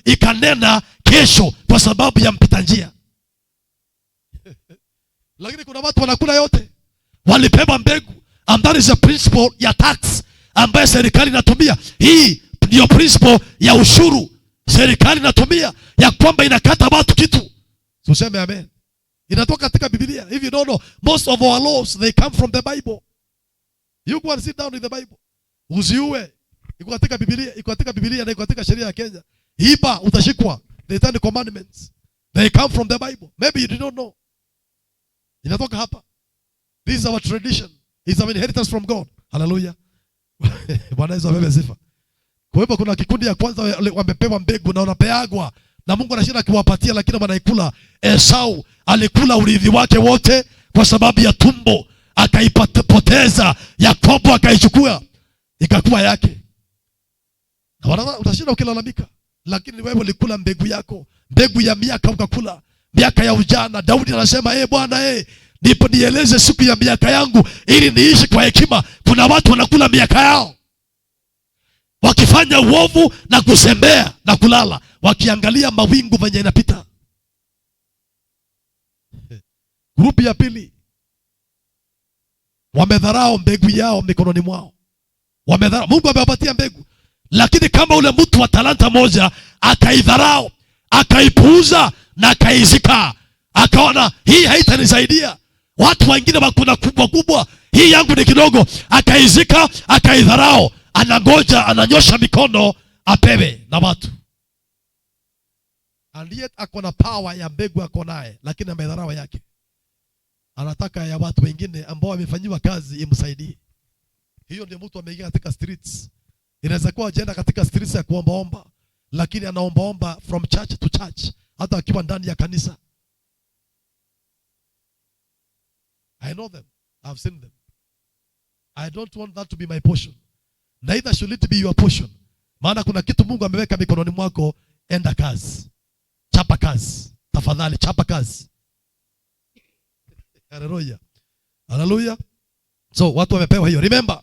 ikanena kesho kwa sababu ya mpita njia. Lakini kuna watu wanakula yote. Walipewa mbegu, and that is a principle ya tax ambayo serikali inatumia. Hii ndio principle ya ushuru serikali inatumia, ya kwamba inakata watu kitu. Tuseme amen. Inatoka katika Biblia. If you don't know, most of our laws they come from the Bible. You go and sit down in the Bible. Usiue. Iko katika Biblia, iko katika Biblia na iko katika sheria ya Kenya. Iba utashikwa. The 10 commandments. They come from the Bible. Maybe you did not know. Inatoka hapa. This is our tradition. It's our inheritance from God. Hallelujah. Bwana Yesu apewe sifa. Kwa hivyo kuna kikundi ya kwanza wamepewa mbegu na wanapeagwa. Na Mungu anashinda akiwapatia, lakini wanaikula. Esau alikula urithi wake wote kwa sababu ya tumbo, akaipoteza. Yakobo akaichukua ikakuwa yake. Na utashinda ukilalamika, lakini wewe ulikula mbegu yako, mbegu ya miaka ukakula, miaka ya ujana. Daudi anasema Bwana ndipo nieleze siku ya miaka yangu ili niishi kwa hekima. Kuna watu wanakula miaka yao wakifanya uovu na kusembea na kulala, wakiangalia mawingu venye inapita. Grupu ya pili, wamedharau mbegu yao mikononi mwao. Wamedharau. Mungu amewapatia mbegu, lakini kama ule mtu wa talanta moja akaidharau, akaipuuza na akaizika, akaona hii haitanisaidia, watu wengine wakuna kubwa kubwa, hii yangu ni kidogo, akaizika, akaidharau, anangoja, ananyosha mikono apewe na watu. And yet akona power ya mbegu ako naye, lakini amedharau yake. Anataka ya watu wengine ambao wamefanyiwa kazi imsaidie. Hiyo ndio mtu ameingia katika streets. Inaweza kuwa ajenda katika streets ya kuombaomba, lakini anaombaomba from church to church, hata akiwa ndani ya kanisa. I know them. I've seen them. I don't want that to be my portion. Neither should it be your portion. Maana kuna kitu Mungu ameweka mikononi mwako, enda kazi. Chapa kazi. Tafadhali chapa kazi. Hallelujah. Hallelujah. So watu wamepewa hiyo. Remember,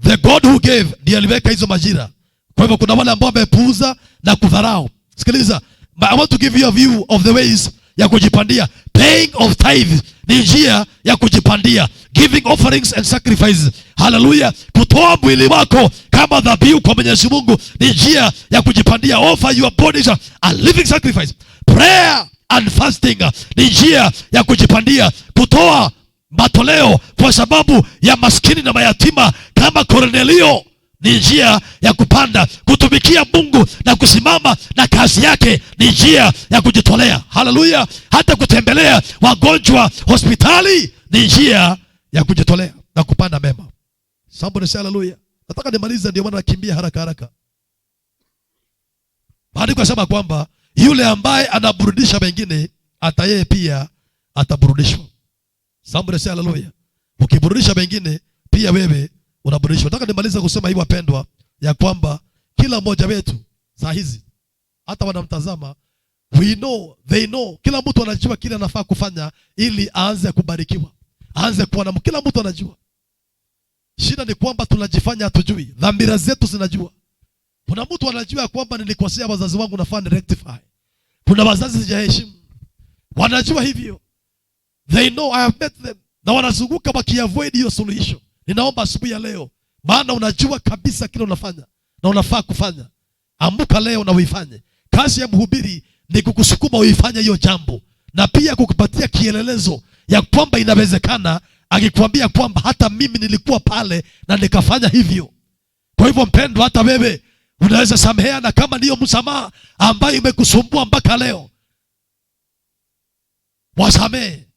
the God who gave ndiye aliweka hizo majira. Kwa hivyo kuna wale ambao wamepuuza na kudharau. Sikiliza, I want to give you a view of the ways ya kujipandia. Paying of tithes ni njia ya kujipandia. Giving offerings and sacrifices. Hallelujah. Kutoa mwili wako kama dhabihu kwa Mwenyezi Mungu ni njia ya kujipandia. Offer your bodies a living sacrifice. Prayer and fasting ni njia ya kujipandia. Kutoa matoleo kwa sababu ya maskini na mayatima kama Kornelio ni njia ya kupanda. Kutumikia Mungu na kusimama na kazi yake ni njia ya kujitolea. Hallelujah. Hata kutembelea wagonjwa hospitali ni njia ya kujitolea na kupanda mema. Somebody say hallelujah. Nataka nimalize, ndio maana nakimbia haraka haraka. Maandiko yanasema kwamba yule ambaye anaburudisha wengine hata yeye pia ataburudishwa. Somebody say hallelujah. Ukiburudisha wengine pia wewe unaburudishwa. Nataka nimalize kusema hivi wapendwa, ya kwamba kila mmoja wetu saa hizi hata wanamtazama, we know, they know, kila mtu anajua kile anafaa kufanya ili aanze kubarikiwa, aanze kuona. Kila mtu anajua. Shida ni kwamba tunajifanya hatujui. Dhamira zetu zinajua. Kuna mtu anajua kwamba nilikosea wazazi wangu, nafaa ni rectify. Kuna wazazi sijaheshimu, wanajua hivyo. They know, I have met them. Na wanazunguka wakiavoid hiyo suluhisho. Ninaomba asubuhi ya leo, maana unajua kabisa kile unafanya na unafaa kufanya, amuka leo na uifanye. Kazi ya mhubiri ni kukusukuma uifanye hiyo jambo, na pia kukupatia kielelezo ya kwamba inawezekana, akikwambia kwamba hata mimi nilikuwa pale na nikafanya hivyo. Kwa hivyo mpendwa, hata wewe unaweza sameheana kama ndiyo msamaha ambayo imekusumbua mpaka leo. Wasamehe.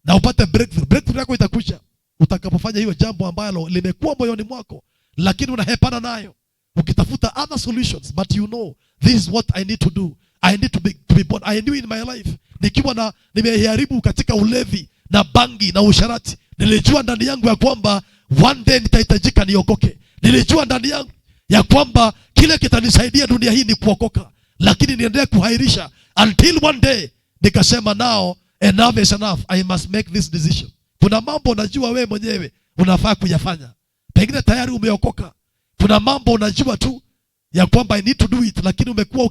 na upate breakthrough. Breakthrough yako itakuja utakapofanya hiyo jambo ambalo limekuwa moyoni mwako, lakini unahepana nayo, ukitafuta other solutions. But you know, this is what I need to do. I need to be born. I knew in my life, nikiwa na nimeharibu katika ulevi na bangi na usharati, nilijua ndani yangu ya kwamba one day nitahitajika niokoke. Nilijua ndani yangu ya kwamba kile kitanisaidia dunia hii ni kuokoka, lakini niendelee kuhairisha until one day nikasema, now enough is enough. I must make this decision. Kuna mambo unajua wewe mwenyewe unafaa kuyafanya. Pengine tayari umeokoka. Kuna mambo unajua tu ya kwamba I need to do it, lakini umekuwa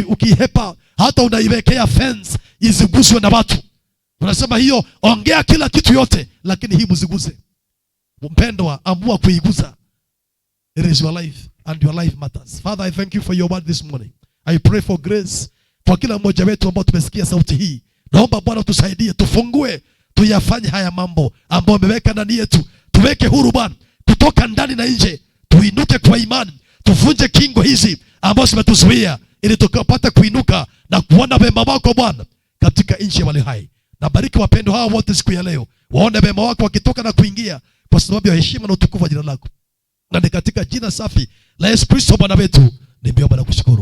ukihepa, hata unaiwekea fence isiguswe na watu. Unasema hiyo, ongea kila kitu yote, lakini hii msiguze. Mpendwa, amua kuiguza. It is your life and your life matters. Father, I thank you for your word this morning. I pray for grace kwa kila mmoja wetu ambao tumesikia sauti hii. Naomba Bwana tusaidie, tufungue, tuyafanye haya mambo ambayo umeweka ndani yetu. Tuweke huru Bwana kutoka ndani na nje. Tuinuke kwa imani, tuvunje kingo hizi ambazo zimetuzuia, ili tukapata kuinuka na kuona wema wako Bwana katika nchi ya walio hai. Na bariki wapendwa hao wote siku ya leo, waone wema wako wakitoka na kuingia, kwa sababu ya heshima na utukufu wa jina lako. Na ni katika jina safi la Yesu Kristo Bwana wetu nimeomba na kushukuru.